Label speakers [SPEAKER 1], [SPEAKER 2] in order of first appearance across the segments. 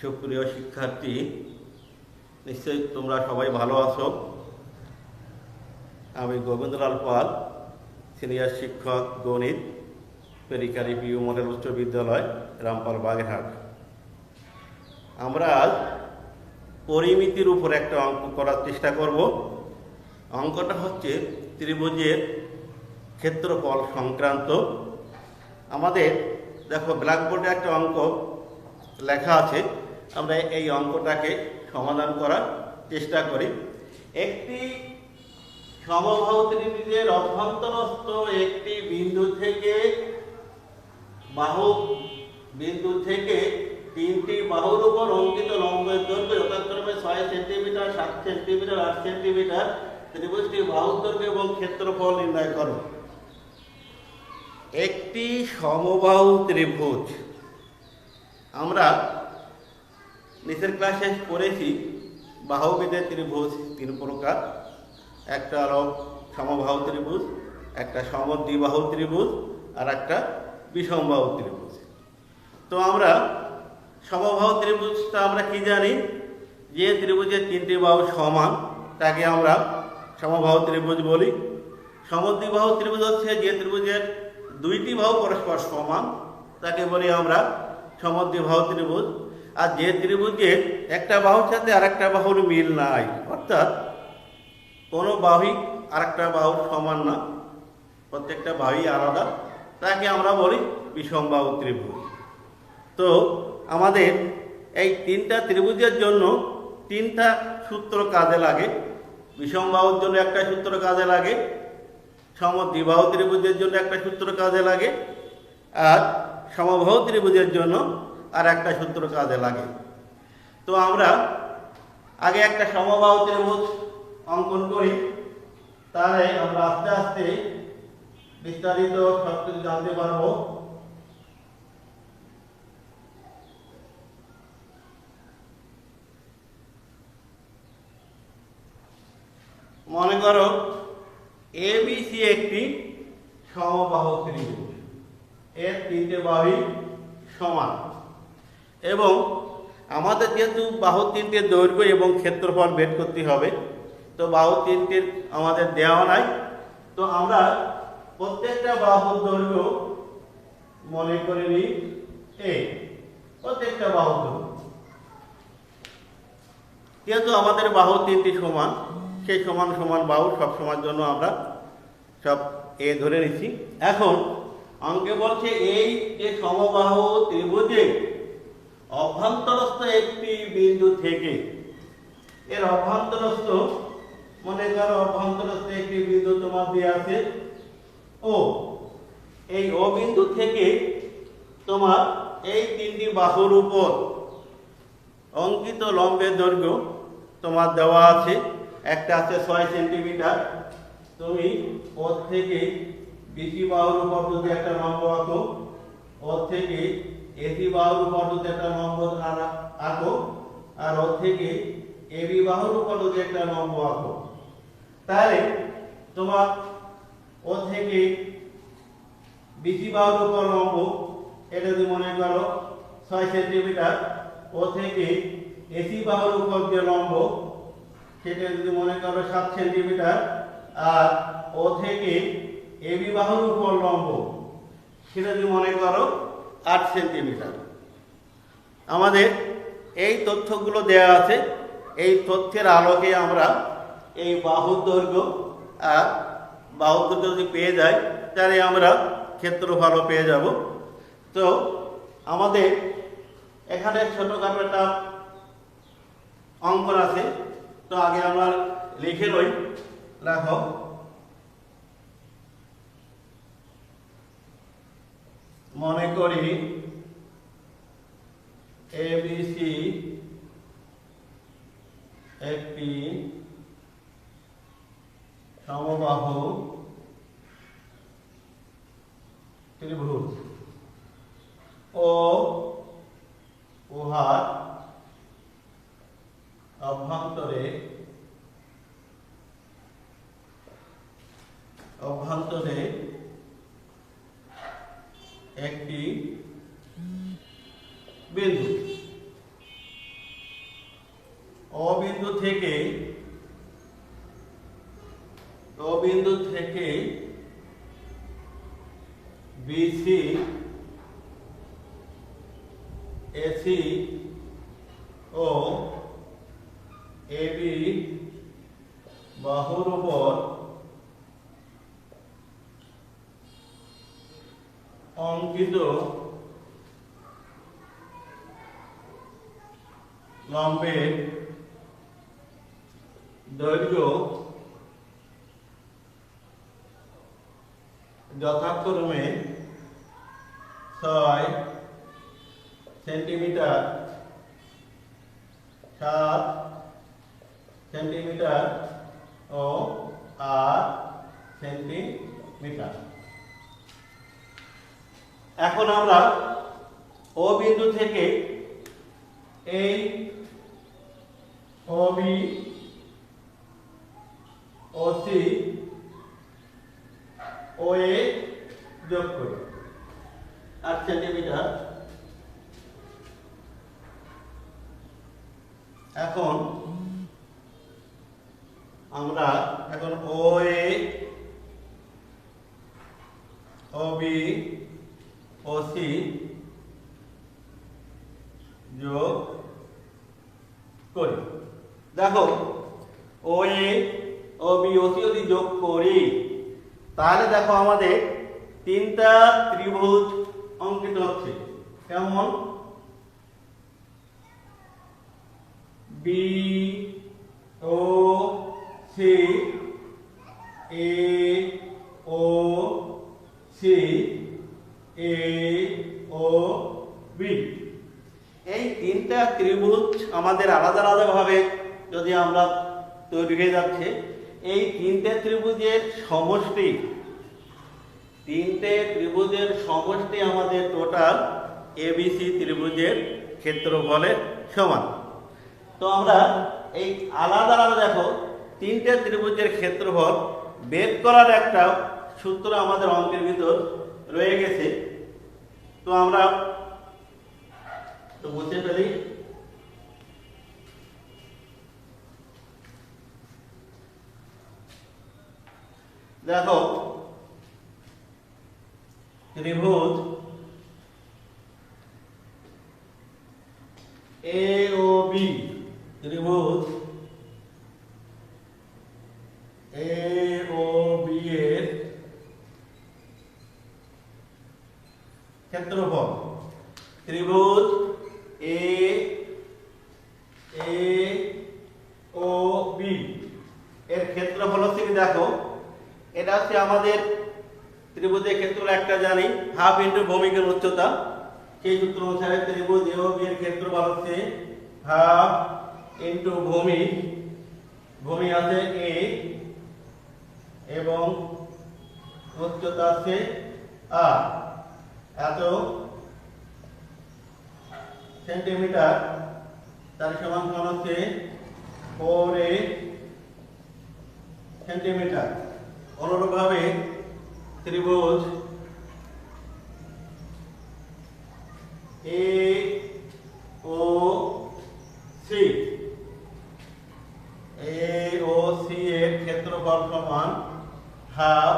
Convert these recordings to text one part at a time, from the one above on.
[SPEAKER 1] সুপ্রিয় শিক্ষার্থী, নিশ্চয়ই তোমরা সবাই ভালো আছো। আমি গোবিন্দলাল পাল, সিনিয়র শিক্ষক গণিত, পেরিকারি পিইউ মডেল উচ্চ বিদ্যালয়, রামপাল, বাগেরহাট। আমরা আজ পরিমিতির উপর একটা অঙ্ক করার চেষ্টা করব। অঙ্কটা হচ্ছে ত্রিভুজের ক্ষেত্রফল সংক্রান্ত। আমাদের দেখো ব্ল্যাকবোর্ডে একটা অঙ্ক লেখা আছে, আমরা এই অঙ্কটাকে সমাধান করার চেষ্টা করি। একটি সমবাহু ত্রিভুজের অভ্যন্তরস্থ একটি বিন্দু থেকে তিনটি বাহুর উপর অঙ্কিত লম্বের দৈর্ঘ্য যথাক্রমে 6 সেন্টিমিটার, 7 সেন্টিমিটার, 8 সেন্টিমিটার। ত্রিভুজটি বাহুর দৈর্ঘ্য এবং ক্ষেত্রফল নির্ণয় করো। একটি সমবাহু ত্রিভুজ, আমরা নিচের ক্লাসে পড়েছি বাহুবিদের ত্রিভুজ তিন প্রকার। একটা হলো সমবাহু ত্রিভুজ, একটা সমদ্বিবাহু ত্রিভুজ, আর একটা বিষমবাহু ত্রিভুজ। তো আমরা সমবাহু ত্রিভুজটা আমরা কি জানি, যে ত্রিভুজের তিনটি বাহু সমান তাকে আমরা সমবাহু ত্রিভুজ বলি। সমদ্বিবাহু ত্রিভুজ হচ্ছে যে ত্রিভুজের দুইটি বাহু পরস্পর সমান তাকে বলি আমরা সমদ্বিবাহু ত্রিভুজ। আর যে ত্রিভুজের একটা বাহুর সাথে আরেকটা বাহুর মিল নাই, অর্থাৎ কোনো বাহুই আরেকটা বাহুর সমান না, প্রত্যেকটা বাহুই আলাদা, তাকে আমরা বলি বিষমবাহু ত্রিভুজ। তো আমাদের এই তিনটা ত্রিভুজের জন্য তিনটা সূত্র কাজে লাগে। বিষমবাহুর জন্য একটা সূত্র কাজে লাগে, সমদ্বিবাহু ত্রিভুজের জন্য একটা সূত্র কাজে লাগে, আর সমবাহু ত্রিভুজের জন্য আর একটা সূত্র কাজে লাগে। তো আমরা আগে একটা সমবাহু ত্রিভুজ অঙ্কন করি, তাহলে আমরা আস্তে আস্তে বিস্তারিত সবকিছু জানতে পারবো। মনে করো এবিসি একটি সমবাহু ত্রিভুজ, এর তিনটে বাহুই সমান, এবং আমাদের যেহেতু বাহু তিনটের দৈর্ঘ্য এবং ক্ষেত্রফল বের করতে হবে, তো বাহু তিনটের আমাদের দেওয়া নাই। তো আমরা প্রত্যেকটা বাহুর দৈর্ঘ্য মনে করে নিই এ, প্রত্যেকটা বাহুর দৈর্ঘ্য, যেহেতু আমাদের বাহু তিনটি সমান, সেই সমান সমান বাহু সব সময়ের জন্য আমরা সব এ ধরে নিচ্ছি। এখন অঙ্কে বলছে এই যে সমবাহু ত্রিভুজে অভ্যন্তরস্থ একটি বিন্দু থেকে, এর অভ্যন্তরস্থ, মনে করো অভ্যন্তরস্থ একটি বিন্দু তোমার দেওয়া আছে ও, এই ও বিন্দু থেকে তোমার এই তিনটি বাহুর উপর অঙ্কিত লম্বের দৈর্ঘ্য তোমার দেওয়া আছে। একটা আছে 6 সেন্টিমিটার। তুমি ওর থেকে বিসি বাহুর উপর যদি একটা লম্ব আঁকো, ওর থেকে এসি বাহুর উপর যদি একটা লম্ব আঁকো, আর ওর থেকে এবি বাহুর উপর যদি একটা লম্ব আঁকো, তাহলে তোমার ওর থেকে বিসি বাহুর উপর লম্ব, এটা যদি মনে করো 6 সেন্টিমিটার, ও থেকে এসি বাহুর উপর যে লম্ব সেটা যদি মনে করো 7 সেন্টিমিটার, আর ও থেকে এবি বাহুর উপর লম্ব সেটা যদি মনে করো 8 সেন্টিমিটার। আমাদের এই তথ্যগুলো দেওয়া আছে। এই তথ্যের আলোকে আমরা এই বাহুর দৈর্ঘ্য আর বাহুর দৈর্ঘ্য যদি পেয়ে যাই, তাহলে আমরা ক্ষেত্রফলও পেয়ে যাব। তো আমাদের এখানে ছোটখাটো একটা অঙ্কন আছে, তো আগে আমরা লিখে লই। দেখো, মনে করি এবিসি একটি সমবাহু ত্রিভুজ ও উহার অভ্যন্তরে একটি বিন্দু থেকে বিসি এসি ও এবি বাহুর উপর অঙ্কিত লম্বের দৈর্ঘ্য যথাক্রমে 6 সেন্টিমিটার, 7 সেন্টিমিটার ও 8 সেন্টিমিটার। এখন আমরা ও বিন্দু থেকে এই ওবি ওসি ওএ যোগ করি 8 সেন্টিমিটার। এখন আমরা ওএ ওবি ওসি যোগ করি। দেখো ওএ ওবি ওসি যদি যোগ করি তাহলে দেখো আমাদের তিনটা ত্রিভুজ অঙ্কিত হচ্ছে। কেমন? বি ও সি, এ ও সি, এ ও বি। এই তিনটা ত্রিভুজ আমাদের আলাদা আলাদা ভাবে যদি আমরা তৈরি হয়ে যাচ্ছে। এই তিনটে ত্রিভুজের সমষ্টি আমাদের টোটাল এবিসি ত্রিভুজের ক্ষেত্রফলের সমান। তো আমরা এই আলাদা আলাদা দেখো তিনটে ত্রিভুজের ক্ষেত্রফল বের করার একটা সূত্র আমাদের অঙ্কের ভিতর রয়ে গেছে। তো আমরা বুঝতে পারি। দেখো ত্রিভুজ এ ও বি, ত্রিভুজ এ ও বি এর ক্ষেত্রফল, ত্রিভুজ এ ও বি এর ক্ষেত্রফল হচ্ছে কি, দেখো এটা হচ্ছে আমাদের ত্রিভুজের ক্ষেত্রফল একটা জানি হাফ ইন্টু ভূমিকের উচ্চতা। সেই সূত্র অনুসারে ত্রিভুজ এ ও বি এর ক্ষেত্রফল হচ্ছে হাফ ইন্টু ভূমি আছে এ এবং উচ্চতা আছে আর, এত সেন্টিমিটার, তার সমান হচ্ছে 4 সেন্টিমিটার। অনুরূপভাবে ত্রিভুজ এ ও সি, এর ক্ষেত্রফল সমান হাফ,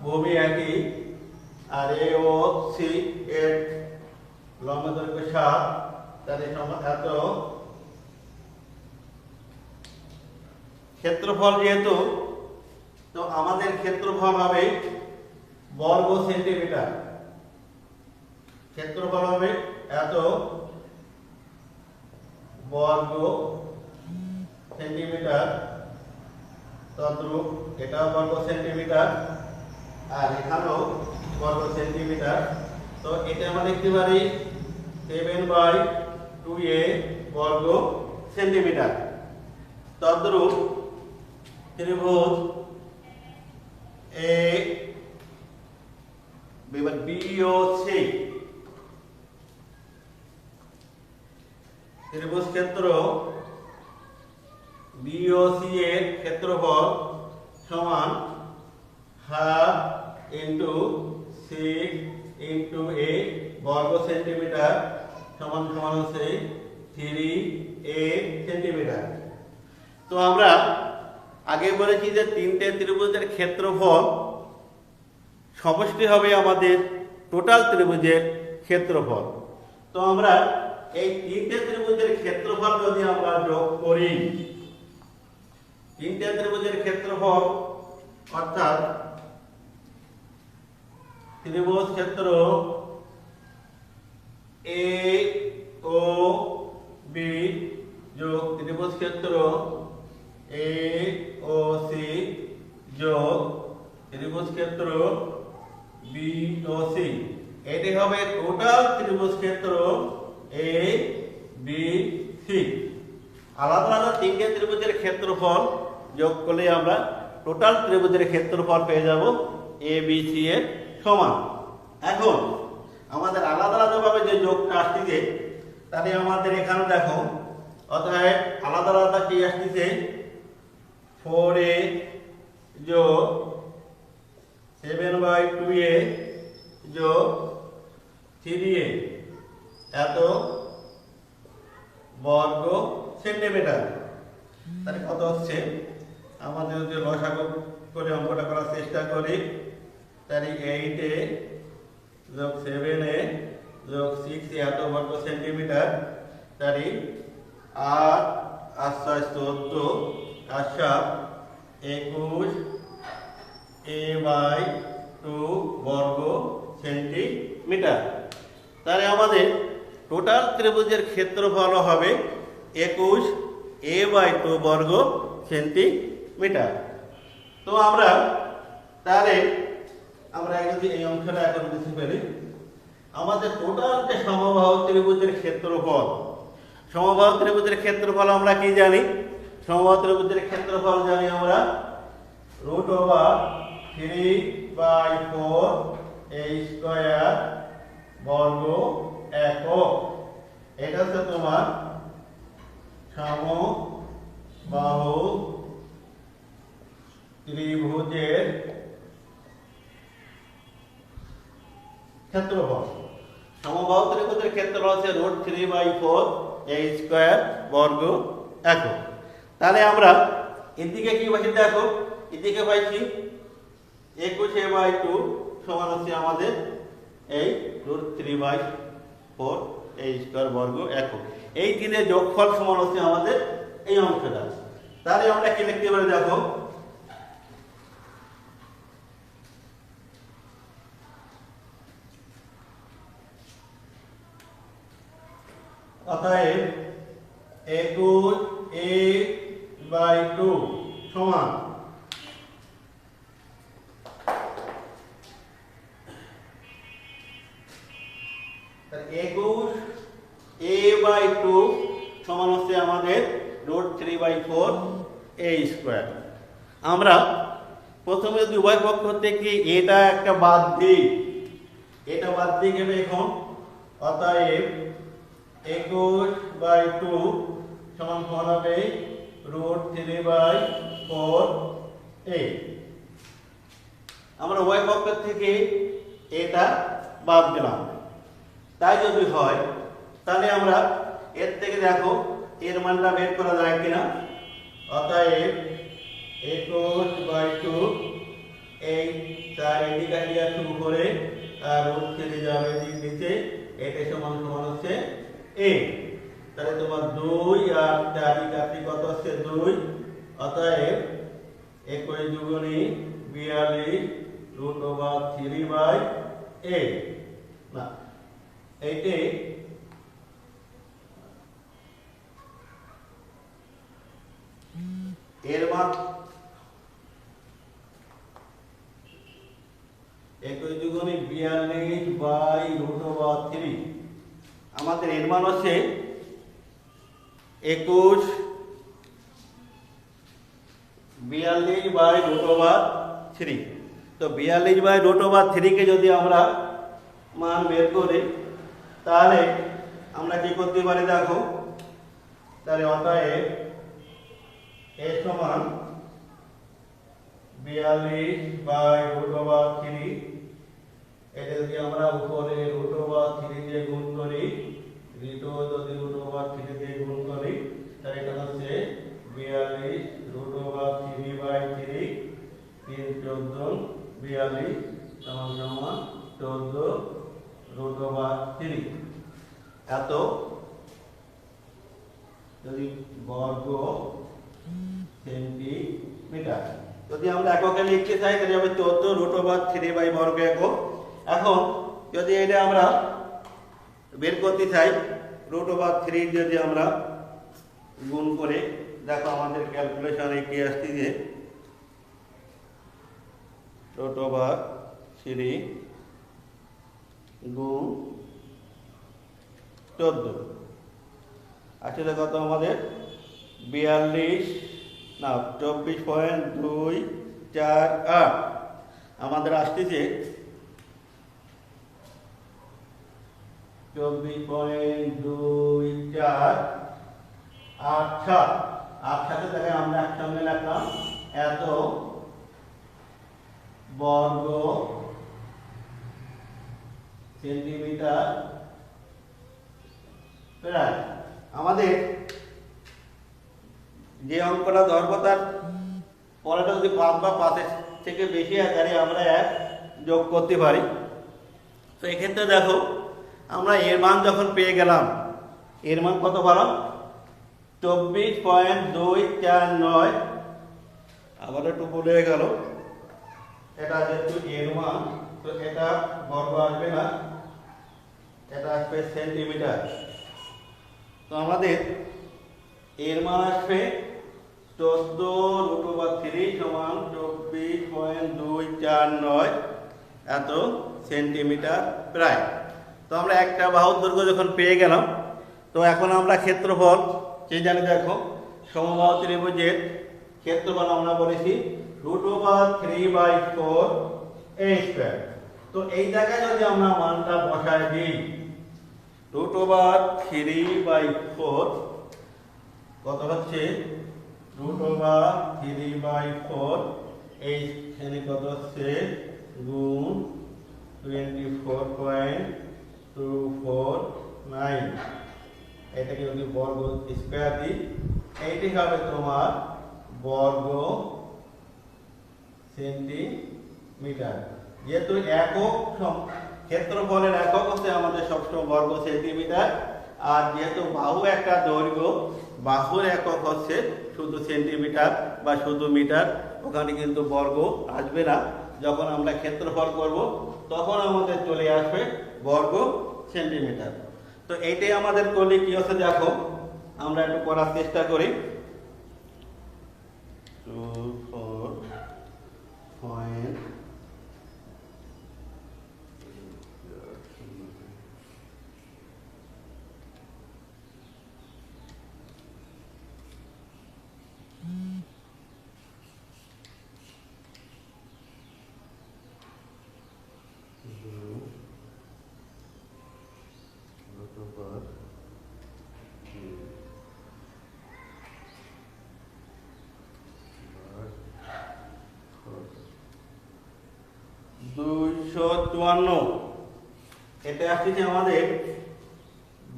[SPEAKER 1] ভূমি একই, আর এ ও সি এর লম্ব দৈর্ঘ্য 7, তাদের সমান এত। ক্ষেত্রফল যেহেতু, তো আমাদের ক্ষেত্রফল হবে বর্গ সেন্টিমিটার। ক্ষেত্রফল হবে এত বর্গ সেন্টিমিটার, তদ্রূপ এটাও বর্গ সেন্টিমিটার আর এখানেও বর্গ সেন্টিমিটার। তো এটা আমরা লিখতে পারি 7/2a বর্গ সেন্টিমিটার। তদ্রূপ ত্রিভুজ এ বিওসি, ত্রিভুজ ক্ষেত্র বিওসি এর ক্ষেত্রফল সমান হাফ ইন্টু 6 ইন্টু a বর্গ সেন্টিমিটার সমান হচ্ছে 3a সেন্টিমিটার। তো আমরা আগে বলেছি যে তিনটে ত্রিভুজের ক্ষেত্রফল সমষ্টি হবে আমাদের টোটাল ত্রিভুজের ক্ষেত্রফল। তো আমরা এই তিনটে ত্রিভুজের ক্ষেত্রফল যদি আমরা যোগ করি, তিনটে ত্রিভুজের ক্ষেত্রফল অর্থাৎ ত্রিভুজ ক্ষেত্র এ ও বি যোগ ত্রিভুজ ক্ষেত্র এ ও সি যোগ ত্রিভুজ ক্ষেত্র বি ও সি, এটি হবে টোটাল ত্রিভুজ ক্ষেত্র এ বি সি। আলাদা আলাদা তিনটে ত্রিভুজের ক্ষেত্রফল যোগ করলে আমরা টোটাল ত্রিভুজের ক্ষেত্রফল পেয়ে যাব এ বি সি এর সমান। এখন আমাদের আলাদা আলাদা ভাবে যে যোগটা আসছে, তাহলে আমাদের এখানে দেখো অতএব আলাদা আলাদা কি আসছে, 4a যোগ 7/2a যোগ 3a এত বর্গ সেন্টিমিটার। তাহলে কত হচ্ছে, আমাদের যদি লসাগু করে অঙ্কটা করার চেষ্টা করি, তাহলে 8a যোগ 7a যোগ 6a এত বর্গ সেন্টিমিটার। তাহলে 8 আর 6 14 আর 7 21 a/2 বর্গ সেন্টিমিটার। তাহলে আমাদের টোটাল ত্রিভুজের ক্ষেত্রফল হবে 21 a/2 বর্গ সেন্টিমিটার। তো আমরা তাহলে আমরা যদি এই অংশটা এখন বুঝতে পারি, আমাদের টোটাল যে সমবাহু ত্রিভুজের ক্ষেত্রফল, সমবাহু ত্রিভুজের ক্ষেত্রফল আমরা কি জানি, সমবাহু ত্রিভুজের ক্ষেত্রফল জানি আমরা √3/4 a স্কয়ার বর্গ একক। এটা হচ্ছে তোমার সমবাহু ত্রিভুজের ক্ষেত্রফল। সমবাহু ত্রিভুজের ক্ষেত্রফল হচ্ছে √3/4 a স্কয়ার বর্গ একক। তাহলে আমরা এদিকে কি পাইছি, দেখো এদিকে পাইছি 21 a/2 সমান হচ্ছে আমাদের এই √3/4 a স্কয়ার বর্গ একক। এই তিনের যোগফল সমান হচ্ছে আমাদের এই অংশটা। তাহলে আমরা কি লিখতে পারি, দেখো অতএব 21 a/2 সমান 21 a/2 সমান হচ্ছে আমাদের √3/4 a স্কয়ার। আমরা প্রথমে যদি উভয় পক্ষ থেকে এটা একটা বাদ দিই, এটা বাদ দিয়ে গেলে এখন অতএব 21/2 সমান হবে √3/4 a। আমরা উভয় পক্ষ থেকে এটা বাদ দিলাম। তাই যদি হয় তাহলে আমরা এর থেকে দেখো এর মানটা বের করা যায় কিনা। অতএব 21/2 এই 4 এদিকে আসিয়া শুরু করে আর √3 যাবে এদিক নিচে, এটা সমান সমান হচ্ছে a। তাহলে তোমার 2 আর 4 কাটি কত হচ্ছে 2। অতএব 21 দুগুণী 42 √3/a না এইটি এর মান 21 দুগুণী 42/√3। আমাদের এর মান হচ্ছে 21 42/√3। তো 42/√3 কে যদি আমরা মান বের করি তাহলে আমরা কি করতে পারি, দেখো তাহলে অতএব a সমান 42/√3। এটা যদি আমরা উপরে √3 দিয়ে গুণ করি, যদি √3 দিয়ে গুণ করি, তাহলে এটা হচ্ছে 42 14 সমান সমান 14√3 এত যদি বর্গ সেন্টিমিটার। যদি আমরা এককে লিখতে চাই তাহলে হবে 14√3 বর্গ একক। এখন যদি এটা আমরা বের করতে চাই √3 যদি আমরা গুণ করে দেখো আমাদের ক্যালকুলেশনে কি আসছে √3 গুণ 14 আসলে কত আমাদের 24.248 আমাদের আসতেছে 24.248 সাথে দেখে আমরা একসঙ্গে লিখলাম এত বর্গ সেন্টিমিটার প্রায়। আমাদের যে অঙ্কটা ধরবো তার পরেটা যদি 5 বা 5 থেকে বেশি আকারে আমরা 1 যোগ করতে পারি। তো এক্ষেত্রে দেখো আমরা এর মান যখন পেয়ে গেলাম, এর মান কত বলো 24.249 আবার একটু বলে গেল এটা যেহেতু এর মান, তো এটা বর্গ আসবে না, এটা আসবে সেন্টিমিটার। তো আমাদের এর মান আসবে 14√3 সমান 24.249 এত সেন্টিমিটার প্রায়। তো আমরা একটা বাহুর দৈর্ঘ্য যখন পেয়ে গেলাম, তো এখন আমরা ক্ষেত্রফল সেই জানি। দেখো সমবাহু ত্রিভুজের ক্ষেত্রফল আমরা বলেছি √3/4a²। তো এই জায়গায় যদি আমরা মানটা বসায় দিই √3/4 কত হচ্ছে √3/4 এইখানে কত হচ্ছে গুণ 24.249 এটাকে যদি বর্গ স্কয়ার দিই এইটি হবে তোমার বর্গ সেন্টিমিটার। যেহেতু একক ক্ষেত্রফলের একক হচ্ছে আমাদের সবসময় বর্গ সেন্টিমিটার, আর যেহেতু বাহু একটা দৈর্ঘ্য, বাহুর একক হচ্ছে শুধু সেন্টিমিটার বা শুধু মিটার, ওখানে কিন্তু বর্গ আসবে না। যখন আমরা ক্ষেত্রফল করব তখন আমাদের চলে আসবে বর্গ সেন্টিমিটার। তো এইটাই আমাদের করলে কি হচ্ছে দেখো আমরা একটু করার চেষ্টা করি। 254 এটা আসছে আমাদের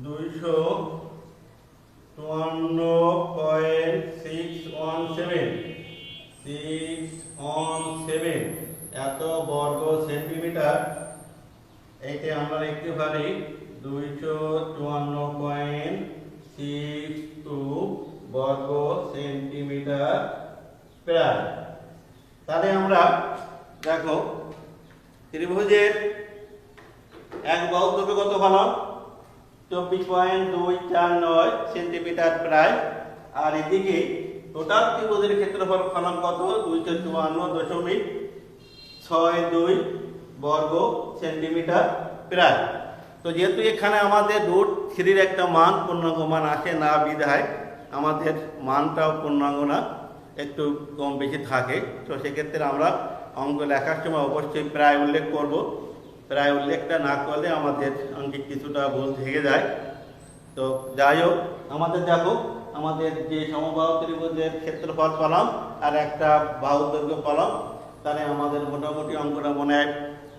[SPEAKER 1] 254.617 এত বর্গ সেন্টিমিটার। এইটা আমরা লিখতে পারি 254.62 বর্গ সেন্টিমিটার প্রায়। তাহলে আমরা দেখো ত্রিভুজের এক বাহুর দৈর্ঘ্য কত পেলাম 24.249 সেন্টিমিটার প্রায়, আর এদিকে টোটাল ত্রিভুজের ক্ষেত্রফল পেলাম কত 254.62 বর্গ সেন্টিমিটার প্রায়। তো যেহেতু এখানে আমাদের √3 একটা মান পূর্ণাঙ্গ মান আসে না বিধায় আমাদের মানটাও পূর্ণাঙ্গ না, একটু কম বেশি থাকে। তো সেক্ষেত্রে আমরা অঙ্ক লেখার সময় অবশ্যই প্রায় উল্লেখ করব। প্রায় উল্লেখটা না করলে আমাদের অঙ্কে কিছুটা ভুল থেকে যায়। তো যাই হোক আমাদের দেখো আমাদের যে সমবাহু ত্রিভুজের ক্ষেত্রফল পেলাম আর একটা বাহু দৈর্ঘ্য পেলাম, তাহলে আমাদের মোটামুটি অঙ্কটা মনে হয়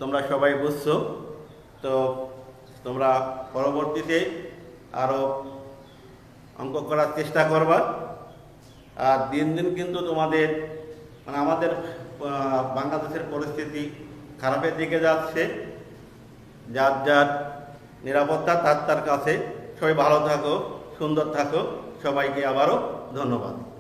[SPEAKER 1] তোমরা সবাই বুঝছো। তো তোমরা পরবর্তীতে আরও অঙ্ক করার চেষ্টা করবা। আর দিন দিন কিন্তু তোমাদের আমাদের বাংলাদেশের পরিস্থিতি খারাপের দিকে যাচ্ছে। যার যার নিরাপত্তা তার তার কাছে। সবাই ভালো থাকো, সুন্দর থাকো। সবাইকে আবারও ধন্যবাদ।